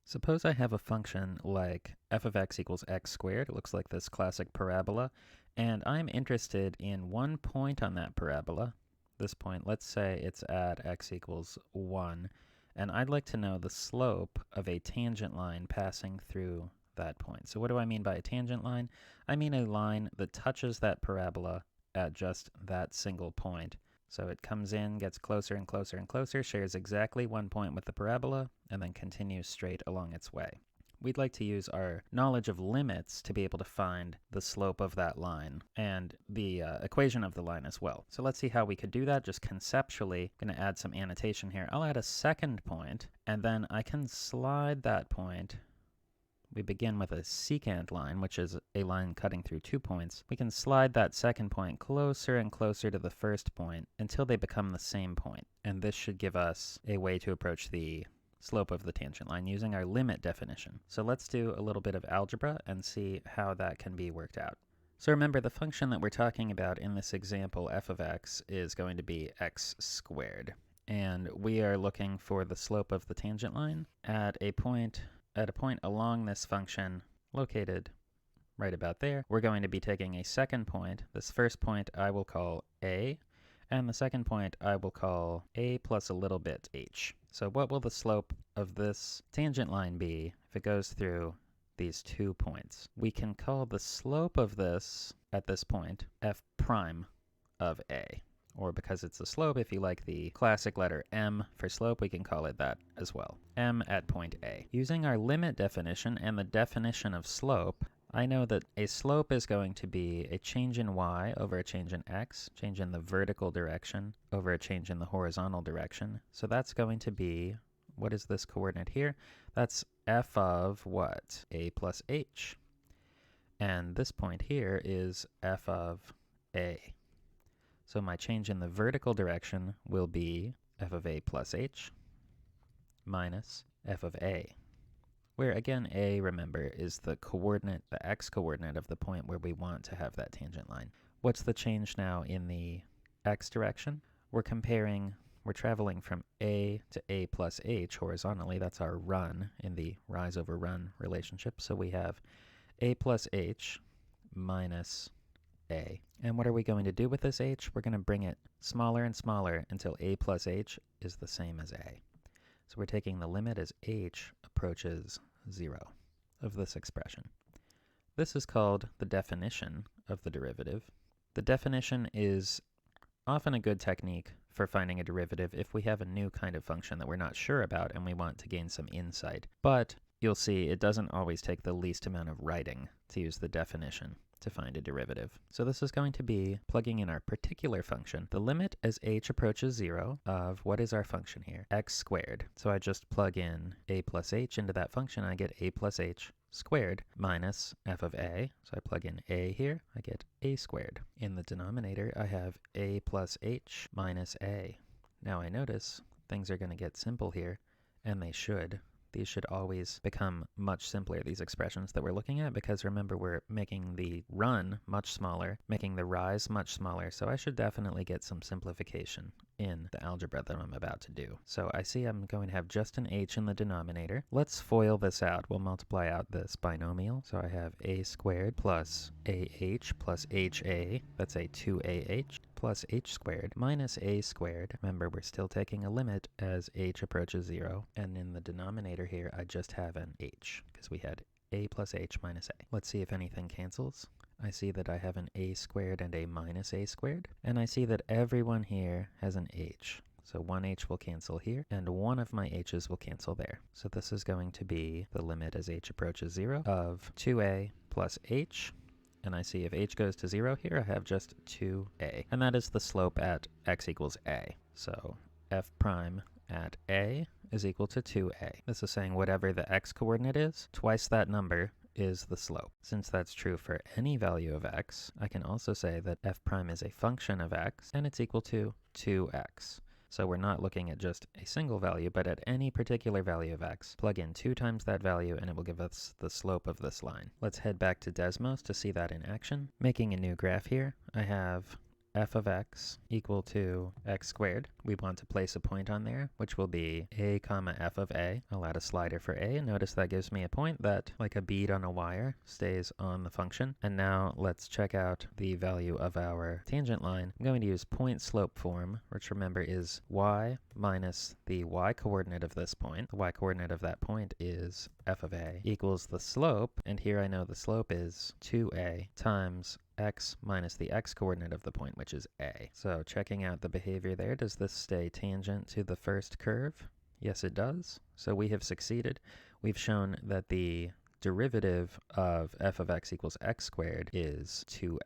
Suppose I have a function like f of x equals x squared. It looks like this classic parabola. And I'm interested in one point on that parabola. This point, let's say it's at x equals 1. And I'd like to know the slope of a tangent line passing through that point. So what do I mean by a tangent line? I mean a line that touches that parabola at just that single point. So it comes in, gets closer and closer and closer, shares exactly one point with the parabola, and then continues straight along its way. We'd like to use our knowledge of limits to be able to find the slope of that line and the equation of the line as well. So let's see how we could do that just conceptually. I'm going to add some annotation here. I'll add a second point, and then I can slide that point. We begin with a secant line, which is a line cutting through 2 points. We can slide that second point closer and closer to the first point until they become the same point. And this should give us a way to approach the slope of the tangent line using our limit definition. So let's do a little bit of algebra and see how that can be worked out. So remember, the function that we're talking about in this example, f of x, is going to be x squared. And we are looking for the slope of the tangent line at a point along this function located right about there. We're going to be taking a second point. This first point I will call a, and the second point I will call a plus a little bit h. So what will the slope of this tangent line be if it goes through these 2 points? We can call the slope of this at this point f prime of a. Or because it's a slope, if you like the classic letter m for slope, we can call it that as well. M at point A. Using our limit definition and the definition of slope, I know that a slope is going to be a change in y over a change in x, change in the vertical direction over a change in the horizontal direction. So that's going to be, what is this coordinate here? That's f of what? A plus h. And this point here is f of a. So my change in the vertical direction will be f of a plus h minus f of a, where again a, remember, is the coordinate, the x-coordinate of the point where we want to have that tangent line. What's the change now in the x direction? We're traveling from a to a plus h horizontally. That's our run in the rise over run relationship. So we have a plus h minus a. And what are we going to do with this h? We're going to bring it smaller and smaller until a plus h is the same as a. So we're taking the limit as h approaches 0 of this expression. This is called the definition of the derivative. The definition is often a good technique for finding a derivative if we have a new kind of function that we're not sure about and we want to gain some insight. But you'll see it doesn't always take the least amount of writing to use the definition to find a derivative. So this is going to be plugging in our particular function, the limit as h approaches 0 of, what is our function here? X squared. So I just plug in a plus h into that function, and I get a plus h squared minus f of a. So I plug in a here, I get a squared. In the denominator, I have a plus h minus a. Now I notice things are going to get simple here, and they should. These should always become much simpler, these expressions that we're looking at, because remember, we're making the run much smaller, making the rise much smaller, so I should definitely get some simplification in the algebra that I'm about to do. So I see I'm going to have just an h in the denominator. Let's FOIL this out. We'll multiply out this binomial. So I have a squared plus ah plus ha, that's a 2ah, plus h squared minus a squared. Remember, we're still taking a limit as h approaches 0, and in the denominator here, I just have an h, because we had a plus h minus a. Let's see if anything cancels. I see that I have an a squared and a minus a squared, and I see that everyone here has an h. So one h will cancel here, and one of my h's will cancel there. So this is going to be the limit as h approaches 0 of 2a plus h, and I see if h goes to 0 here, I have just 2a. And that is the slope at x equals a. So f prime at a is equal to 2a. This is saying whatever the x-coordinate is, twice that number is the slope. Since that's true for any value of x, I can also say that f prime is a function of x, and it's equal to 2x. So we're not looking at just a single value, but at any particular value of x. Plug in 2 times that value, and it will give us the slope of this line. Let's head back to Desmos to see that in action. Making a new graph here, I have f of x equal to x squared. We want to place a point on there, which will be a comma f of a. I'll add a slider for a, and notice that gives me a point that, like a bead on a wire, stays on the function. And now let's check out the value of our tangent line. I'm going to use point slope form, which remember is y minus the y coordinate of this point. The y coordinate of that point is f of a equals the slope, and here I know the slope is 2a times x minus the x coordinate of the point, which is a. So checking out the behavior there, does this stay tangent to the first curve? Yes, it does. So we have succeeded. We've shown that the derivative of f of x equals x squared is 2x.